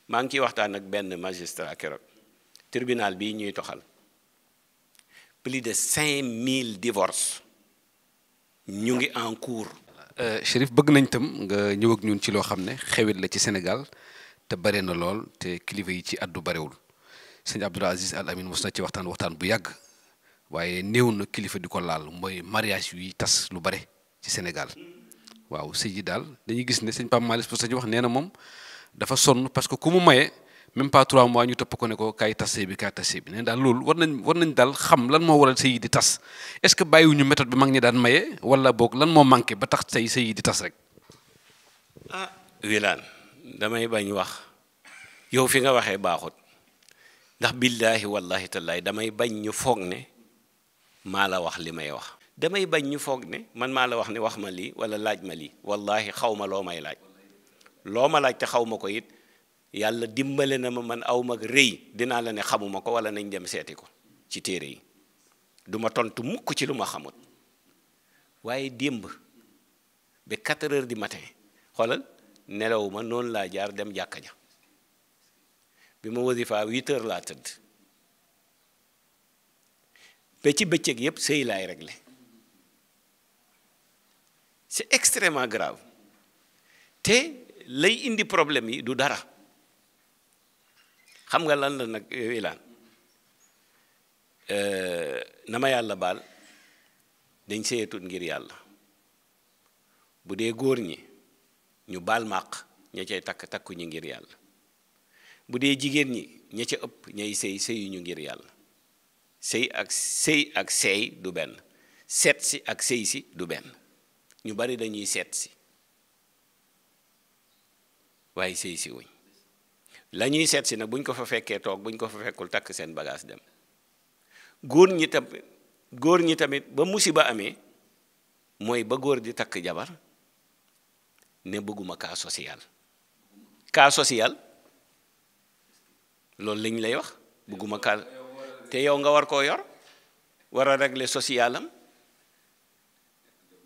maa ngi ciy waxtaan ak benn magistrat keroog tribunal bii ñuy toxal plus de 5000 divorces ñu ngi en cours. Chérif bëgg nañ tam nga ñëw ak ñun ci loo xam ne xewit la ci Sénégal te bare na lool te kilifa yi ci addu barewul sëñ Abdoul Aziz Al Amine mos na ci waxtaan bu yàgg waaye néew na kilifa di ko laal mooy mariage yi tas lu bare ci Sénégal waaw sëy yi daal dañuy gis ne sëñ Pape Malick Moussa ci wax nee na moom dafa sonn parce que ku mu maye même pas 3 mois ñu topp ko ne ko kaay tas sëy bi nee daal loolu war nañ daal xam lan moo waral sëy yi di tas est-ce que bàyyiwuñu méthode bi mag ñi daan maye wala boog lan moo manqué ba tax sëy yi di tas rek. ah Wilane damay bañ wax yow fi nga waxee baaxut ndax billaahi wallahi tallaay damay bañ ñu foog ne maa la wax li may wax. damay bañ ñu foog ne man maa la wax ne wax ma lii wala laaj ma lii wallahi xaw ma loo may laaj loo ma laaj te xaw ma ko it yàlla dimbale na ma man aw mag rëy dinaa la ne xamuma ko wala nañ dem seeti ko ci téere yi du ma tontu mukk ci lu ma xamut waaye démb ba 4 heures du matin xoolal nelawuma noonu laa jaar dem jàkka ja bi ma wasifa 8 heures laa tëdd ba ci bëccëg yépp sëy laay réglé c'est extrêmement grave te lay indi problème yi du dara xam nga lan la nag Wilane na ma yàlla baal dañ sëyatut ngir yàlla bu dee góor ñi ñu baal màq ña cay takku ñu ngir yàlla bu dee jigéen ñi ña ca ëpp ñay sëy ñu ngir yàlla sëy ak seey du benn seet si ak sëy si du benn ñu bari dañuy seet si waaye sëy si wuñ la ñuy seet si nag buñ ko fa fekkee toog buñ ko fa fekkul takk seen bagage dem góor ñi tamit ba musiba amee mooy ba góor di takk jabar ne bëgguma cas social loolu lañ lay wax bëgguma cas te yow nga war koo yor war a régler social am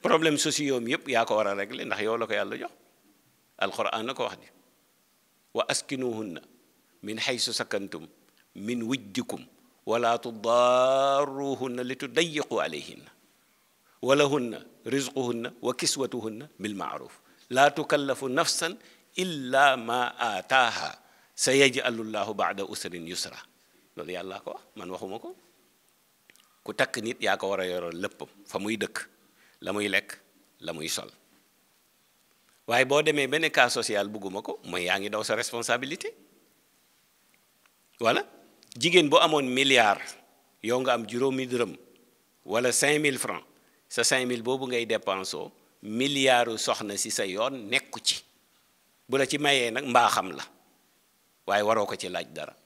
problème sociaux am yëpp yaa ko war a régler ndax yow la ko yàlla jox alquran na ko wax di wa askinuhunna min haysu sakantum min wujdikum wala tudarruhunna li tudayyiqu alayhinna walahunna rizquhunna wa kiswatuhunna bil ma'ruf la tukallafu nafsan illa ma ataaha sayaj'alu llahu ba'da usrin yusra loolu yàlla ko wax man waxuma ko ku takk nit yaa ko war a yoroon lépp fa muy dëkk la muy lekk la muy sol waaye boo demee benn cas social bugguma ko mooy yaa ngi daw sa responsabilité voilà jigéen bu amoon milliard yow nga am juróomi dërëm wala 5000 francs sa 5000 boobu ngay dépensoo milliardu soxna si sa yoon nekku ci bu la ci mayee nag mbaaxam la waaye waroo ko ci laaj dara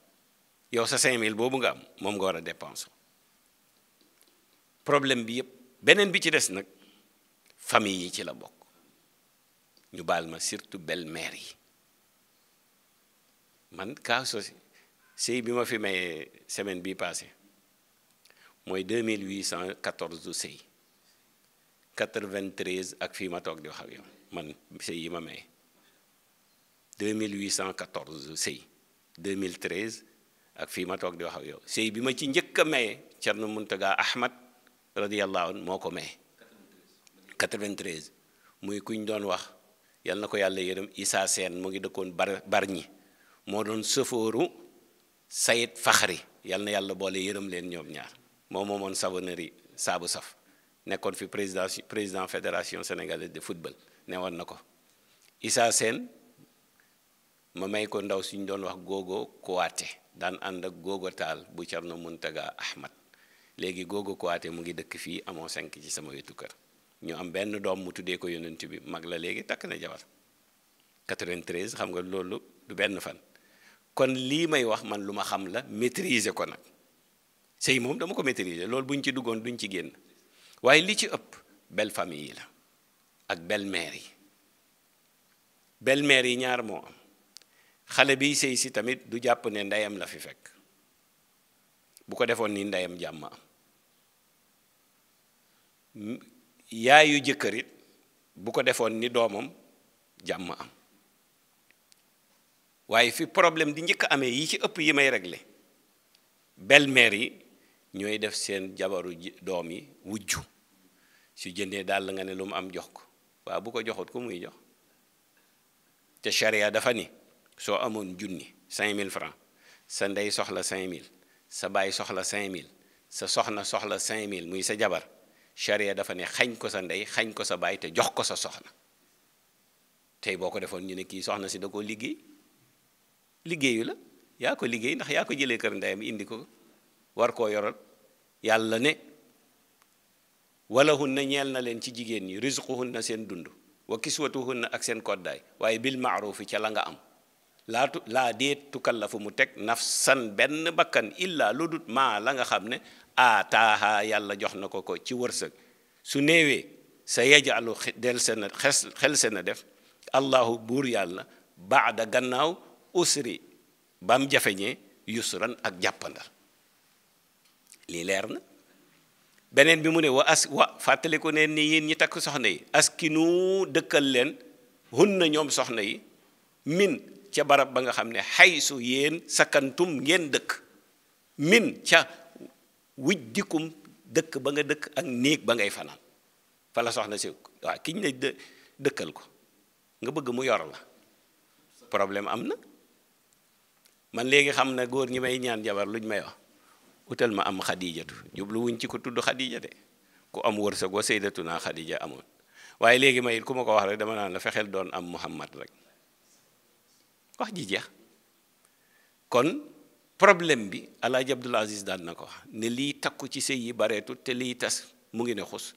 yow sa 5000 boobu nga am moom nga war a dépensoo problème bi yépp beneen bi ci des nag famille yi ci la bokk ñu baal ma surtout belle-mère yi man cas sëy bi ma fi may semaine bii passé mooy 2814 sëy 93 ak fii ma toog di wax ak yow man sëy yi ma may 2814 sëy 2013 ak fii ma toog di wax ak yow sëy bi ma ci njëkk a maye Cerno Muntaga Ahmad radiyallahu anhu moo ko maye 93 muy kuñ doon wax yal na ko yàlla yërëm Issa Sène mu ngi dëkkoon Bargny moo doon sëfooru Sayid Faxri yal na yàlla boole yërëm leen ñoom ñaar moo moomoon savonnerie saabu saf nekkoon fi président fédération sénégalaise de football ne woon na ko Issa Sène ma may ko ndaw suñ doon wax Gogo Kouaté daan ànd ak Gogo Taal bu Cerno Muntaga Ahmad léegi Gogo Kouaté mu ngi dëkk fii amoo 5 ci sama wetu kër ñu am benn doom mu tuddee ko yonent bi mag la léegi takk na jabar 93 xam nga loolu du benn fan kon lii may wax man lu ma xam la maîtriser ko nag sëy moom dama ko maîtriser loolu buñ ci duggoon duñ ci génn waaye li ci ëpp belle famille yi la ak belle-mère yi belle-mère yi ñaar moo am xale biy sëy si tamit du jàpp ne ndeyam la fi fekk bu ko defoon ni ndeyam jàmm am yaayu jëkkërit bu ko defoon ni doomam jàmm am waaye fi problème di njëkk amee yi ci ëpp yi may réglé belle-mère yi ñooy def seen jabaru doom yi wujju su jëndee daal nga ne lu mu am jox ko waaw bu ko joxut ko muy jox te charia dafa ni soo amoon junni 5000 francs sa ndey soxla 5000 sa baay soxla 5000 sa soxna soxla 5000 muy sa jabar charia dafa ne xañ ko sa ndey xañ ko sa baay te jox ko sa soxna tey boo ko defoon ñu ne kii soxna si da koo liggéeyu la yaa ko liggéey ndax yaa ko jëlee kër ndeyam indi ko war koo yoral yàlla ne walahunna ñeel na leen ci jigéen ñi rizquhunna seen dund wa kiswatuhunna ak seen koddaay waaye bil maarufi ca la nga am laa deet tukallafu mu teg nafsan benn bakkan illa lu dut maa la nga xam ne aataaha yàlla jox na ko ci wërsëg su néewee sa yajalu xel se na def allahu buur yàlla baada gannaaw usri bam jafeñee yusran ak jàppandal lii leer na beneen bi mu ne wa fàttali ko ne ni yéen ñi takk soxna yi askinu dëkkal leen hunna ñoom soxna yi min ca barab ba nga xam ne xaysu yéen sakantum ngeen dëkk min ca wujdikum dëkk ba nga dëkk ak néeg ba ngay fanaan fa la soxna si waaw kiñ ne dëkkal ko nga bëgg mu yor la problème am na man léegi xam na góor ñi may ñaan jabar luñ may wax utal ma am xadijatu jublu wuñ ci ko tudd xadija de ku am wërsëg wa sayyidatuna xadija amoon waaye léegi may ku ma ko wax rek dama naan la fexeel doon am muhammad rek wax ji jeex kon problème bi Alaaji Abdul Aziz daan na ko wax ne lii takku ci sëy yi bareetu te lii tas mu ngi ne xus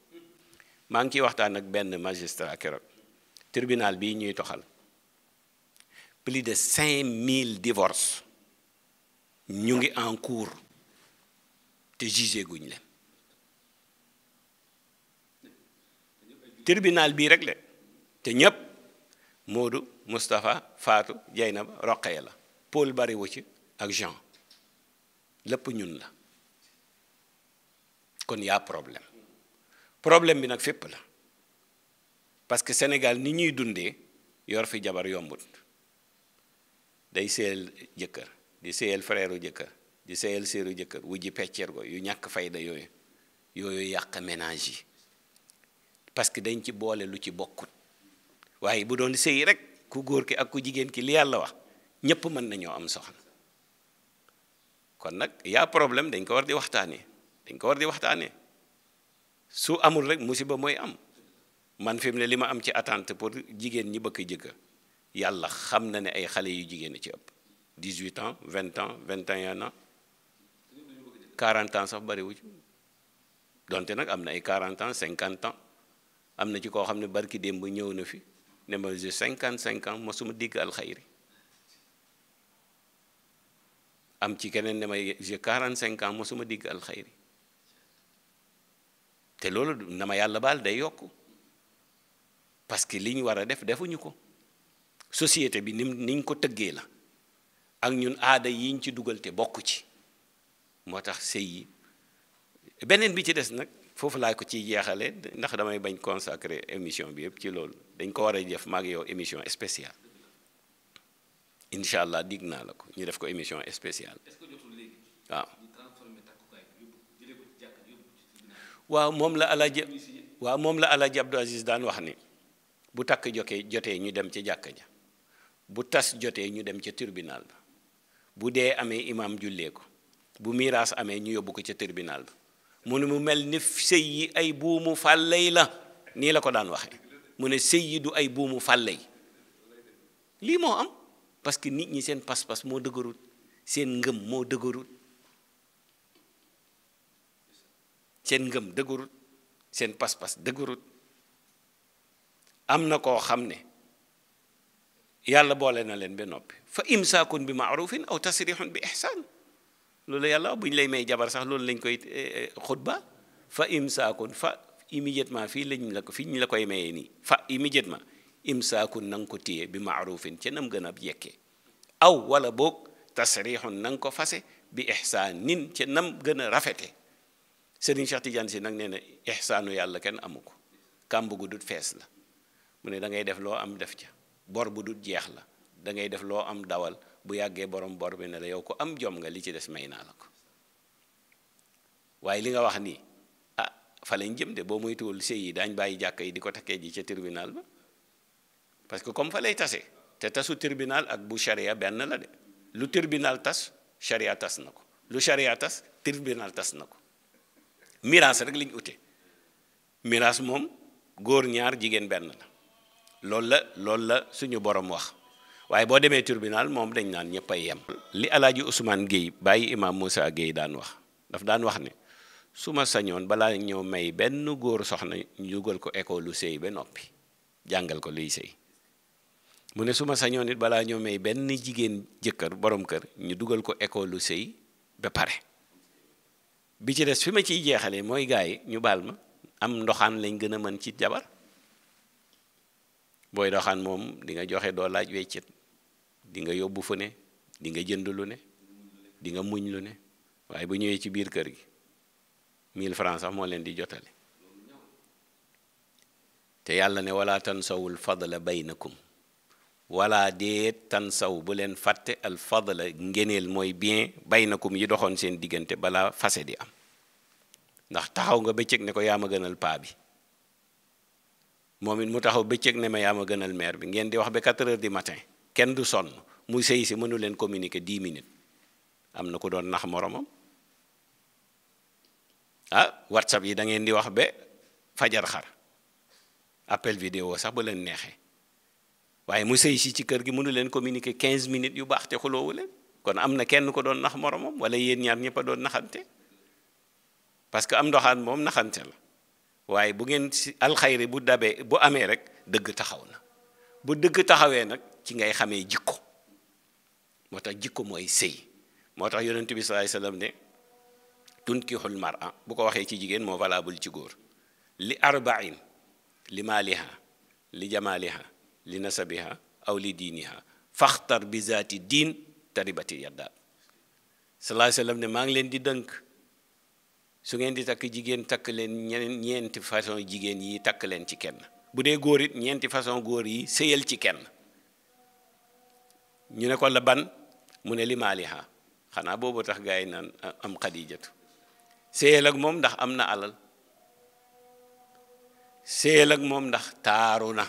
maa ngi ciy waxtaan ak benn magistrat keroog tribunal bii ñuy toxal plus de 5000 divorces ñu ngi en cours te jugé guñ leen tribunal bii rek le te ñépp Modou Moustapha Fatou Jeynaba Roqaya la Paul bariwu ci ak Jean lépp ñun la kon yaa problème bi nag fépp la parce que Sénégal ni ñuy dundee yor fi jabar yombut day seyal jëkkër di seyal frère jëkkër di seyal séeru jëkkër wujji peccergo yu ñàkk fayda yooyu yàq ménage yi parce que dañ ci boole lu ci bokkut waaye bu doon sëy rek ku góor ki ak ku jigéen ki li yàlla wax ñépp mën nañoo am soxna kon nag yaa problème dañ ko war di waxtaanee su amul rek musiba mooy am man fi mu ne li ma am ci attente pour jigéen ñi bëgg jëkkër yàlla xam na ne ay xale yu jigéen ci ëpp 18 ans 20 ans 21 ans 40 ans sax bariwu ci donte nag am na ay 40 ans 50 ans am na ci koo xam ne barki démb ñëw na fi ne ma j'ai 55 ans mosuma digg alxayri am ci keneen ne ma j'ai 45 ans mosuma digg alxayri te loolu na ma yàlla baal day yokku parce que li ñu war a def defuñu ko société bi niñ ko tëggee la ak ñun aada yiñ ci dugal te bokk ci moo tax sëy yi beneen bi ci des nag foofu laa ko ciy jeexale ndax damay bañ consacrer émission bi yëpp ci loolu dañ ko war a def maag yow émission spéciale incha allah digg naa la ko ñu def ko émission spéciale waaw moom la Alaaji Abdou Aziz daan wax ni bu takk jotee ñu dem ca jàkka ja bu tas jotee ñu dem ca tribunal ba bu dee amee imam jullee ko bu miraas amee ñu yóbbu ko ca tribunal ba mu ne mu mel ni sëy yi ay buumu fàlley la nii la ko daan waxee mu ne sëy yi du ay buumu fàlley lii moo am parce que nit ñi seen pas-pas moo dëgërut seen ngëm moo dëgërut seen ngëm dëgërut seen pas-pas dëgërut am na koo xam ne yàlla boole na leen ba noppi fa imsaakun bi maarufin aw tasrihun bi ihsaan loolu yàlla bu ñu lay may jabar sax loolu lañ koy xutba fa imsaakun fa immédiatement fii ñu la koy mayee nii fa immédiatement imsaakun na nga ko téye bi maarufin ca nam gën a yekkee aw wala boog tasrihun na nga ko fase bi ihsaanin ca nam gën a rafete Serigne Cheikh Tidiane si nag nee na ihsaanu yàlla kenn amu ko kàmb gu dut fees la mu ne da ngay def loo am def ca bor bu dut jeex la da ngay def loo am dawal bu yàggee borom bor bi ne la yow ko am jom nga, li ci des may naa la ko. waaye li nga wax nii fa lañ jëm de, boo moytuwul sëy yi daañ bàyyi jàkka yi di ko takkee ji ca tribunal ba, parce que comme fa lay tase, te tasu tribunal ak bu charia benn la de. lu tribunal tas charia tas na ko, lu charia tas tribunal tas na ko. miraas rek liñ ute, miraas moom góor ñaar jigéen benn la, loolu la suñu borom wax. waaye boo demee tribunal moom dañ naan ñëpp ay yem. li alaaji Ousmane Gueye bàyyi imam Moussa Gueye daan wax, daf daan wax ne su ma sañoon balaa ñëw may benn góor soxna ñu dugal ko école lu sëy ba noppi jàngal ko luy sëy. mu ne su ma sañoon it balaa ñëw may benn jigéen jëkkër borom kër ñu dugal ko école lu sëy ba pare. bi ci des fi ma ciy jeexalee mooy gars yi ñu baal ma, am ndoxaan lañ gën a mën ci jabar. booy doxaan moom di nga joxe doo laaj weccet, di nga yóbbu fu ne, di nga jënd lu ne, di nga muñ lu ne, waaye bu ñëwee ci biir kër gi 1000 francs sax moo leen di jotale. te yàlla ne wala tansawul fadla baynakum, wala déet tansaw bu leen fàtte al fadla ngeneel mooy bien baynakum yi doxoon seen diggante balaa fase di am. ndax taxaw nga bëccëg ne ko yaa ma gënal paa bi, moom it mu taxaw bëccëg ne ma yaa ma gënal mère bi, ngeen di wax ba 4 heures du matin kenn du sonn, muy sëy si mënu leen communiquer 10 minutes. am na ku doon nax moromam. WhatsApp yi da ngeen di wax ba fajar xar, appel vidéo sax ba leen neexee, waaye mu sëy si ci kër gi mënu leen communiquer 15 minutes yu baax te xuloowu leen. kon am na kenn ko doon nax moromam, wala yéen ñaar ñëpp a doon naxante. parce que am ndoxaan moom naxante la, waaye bu ngeen si alxayri bu amee rek dëgg taxaw na. bu dëgg taxawee nag ci ngay xamee jikko, moo tax jikko mooy sëy. moo tax yonent bi sallallahu alayhi wasallam ne tunkihul mar'a, bu ko waxee ci jigéen moo valable ci góor. li arba'in, li maaliha, li jamaliha, li nasabiha aw li diiniha faxtar bi zaati diin taribati yadda. sallallahu alayhi wasallam ne maa ngi leen di dënk, su ngeen di takk jigéen takk leen ñeenti façon jigéen yi takk leen ci kenn. bu dee góor it ñeenti façon góor yi sëyal ci kenn. ñu ne ko la ban, mu ne li maaliha, xanaa boobu tax gaa yi naan am xadijatu. sëyal ak moom ndax am na alal, sëyal ak moom ndax taaru na,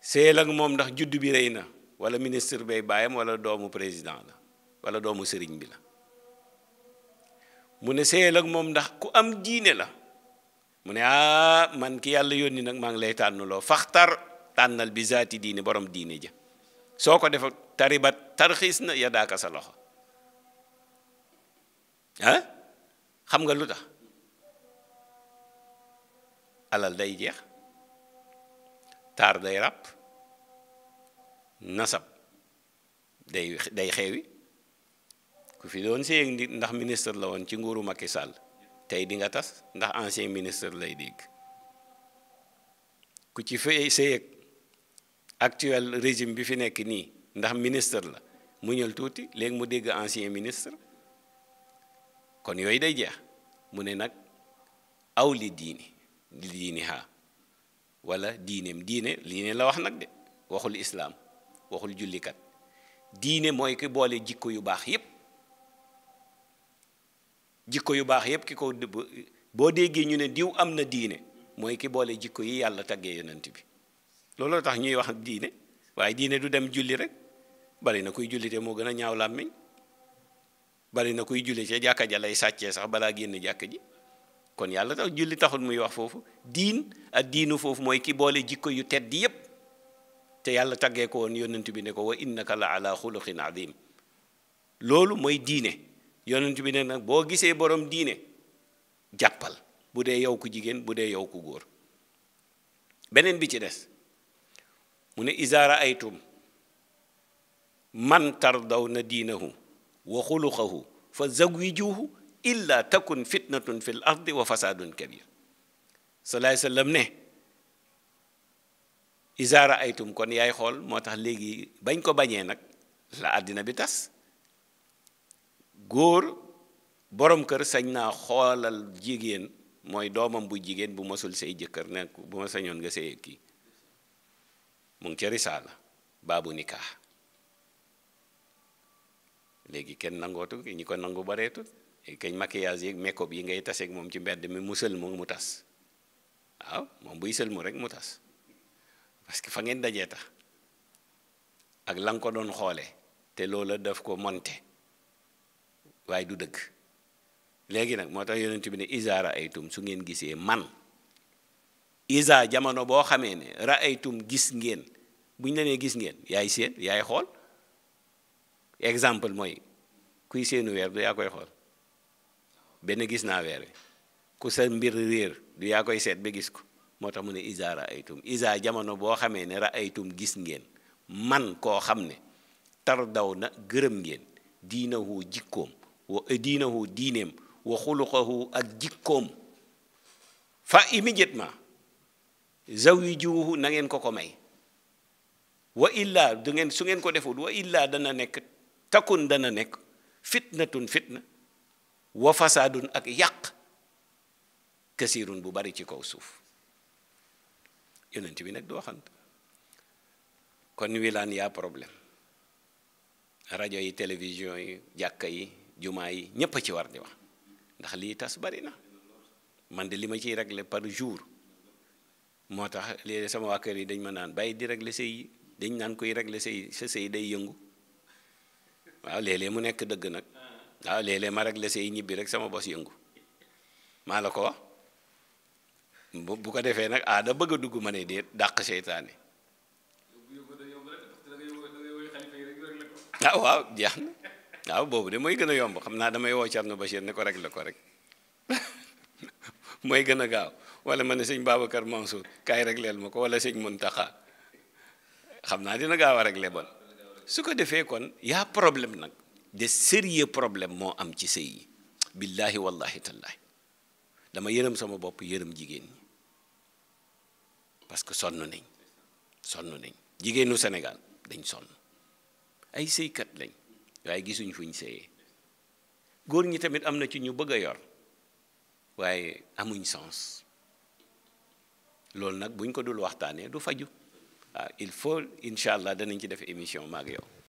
sëyal ak moom ndax juddu bi rëy na, wala ministre bay baayam, wala doomu président la, wala doomu sëriñ bi la. mu ne sëyal ak moom ndax ku am diine la. mu ne man ki yàlla yónni nag maa ngi lay tànnuloo faxtar, tànnal bi zaati diine, borom diine ja. soo ko defa taribat tarxiis na yadaaka sa loxo. xam nga lu tax? alal day jeex, taar day ràpp, nasab day xeewi. ku fi doon sëy nit ndax ministre la woon ci nguuru Macky Sall, tey di nga tas ndax ancien ministre lay dégg. ku ci fay sëy actuel régime bi fi nekk nii ndax ministre la, mu ñël tuuti léegi mu dégg ancien ministre. kon yooyu day jeex. mu ne nag aw li diini wala diine la wax nag de, waxul islaam, waxul jullikat. diine mooy ki boole jikko yu baax yépp. jikko yu baax yépp ki ko boo déggee ñu ne diw am na diine, mooy ki boole jikko yi yàlla taggee yonent bi. looloo tax ñuy wax diine, waaye diine du dem julli rek. bari na kuy jullite moo gën a ñaaw làmmiñ, bari na kuy julli ca jàkka ja lay sàccee sax balaa génn jàkka ji. kon yàlla tax julli taxul muy wax foofu. ak diinu foofu mooy ki boole jikko yu tedd yépp te yàlla taggee ko woon yonent bi ne ko wa innaka la ala xuluqin azim. loolu mooy diine. yonent bi ne nag boo gisee borom diine jàppal, bu dee yow ku jigéen, bu dee yow ku góor. beneen bi ci des mu ne iza raaytum man tardawna diinahu wa xuluqahu fa zawwijuhu illa takun fitnatun fil ardi wa fasadun kabir. sallallahu alayhi wasallam ne iza raaytum, kon yaay xool. moo tax léegi bañ ko bañee nag la àddina bi tas. góor borom kër sañ naa xoolal jigéen, mooy doomam bu jigéen bu mosul say jëkkër, ne bu ma sañoon nga sëy kii. mu ngi ca risaala baabu nikah léegi kenn nangootu ñi ko nangu bareetul kañ maquillage yeeg make-up yi ngay taseeg moom ci mbedd mi mu sëlmu mu tas waaw moom buy sëlmu rek mu tas parce que fa ngeen dajee tax ak la nga ko doon xoolee te loola daf ko monte waaye du dëgg léegi nag moo tax yonent bi ne iza raaytum su ngeen gisee man iza jamono boo xamee ne raaytum gis ngeen buñ la nee gis ngeen yaay seen yaay xool exemple mooy kuy seenu weer du yaa koy xool benn gis naa weer wi ku sa mbir réer du yaa koy seet ba gis ko moo tax mu ne iza raaytum iza jamono boo xamee ne raaytum gis ngeen man koo xam ne tar daw na gërëm ngeen diinahu jikkoom wa diinahu diineem wa xuluqahu ak jikkoom fa immédiatement zawijuhu na ngeen ko may wa illa du ngeen su ngeen ko defut wa illa dana nekk takun dana nekk fitnatun fitna wa fasaadun ak yàq kasirun bu bari ci kaw suuf yonent bi nag du waxant kon wilaan yaa problème rajo yi télévision yi jàkka yi jumaa yi ñépp a ci war di wax ndax lii tas bari na man de li ma ciy régler par jour moo tax léegi sama waa kër yi dañ ma naan bàyyi di régler sëy yi dañ naan koy régler sëy sa sëy day yëngu waaw léeg-léeg mu nekk dëgg nag waaw léeg-léeg ma régler sëy ñibbi rek sama bos yëngu maa la ko wax bu ko defee nag da bëgg a dugg ma ne déet dàq seytaane waaw jeex na waaw boobu de mooy gën a yomb xam naa damay woo Thierno Bachir ne ko régler ko rek mooy gën a gaaw wala ma ne sëñ Babacar Mansour kaay régleel ma ko wala sëñ Muntaxa xam naa dina gaaw a régler bon su ko defee kon yaa problème nag de sérieux problème moo am ci sëy yi billahi wallahi tallahi dama yërëm sama bopp yërëm jigéen ñi parce que sonn nañ jigéenu Sénégal dañ sonn ay sëykat lañ waaye gisuñ fuñ sëyee góor ñi tamit am na ci ñu bëgg a yor waaye amuñ sens loolu nag buñ ko dul waxtaanee du faju waaw il faut incha allah danañ ci def émission maag yow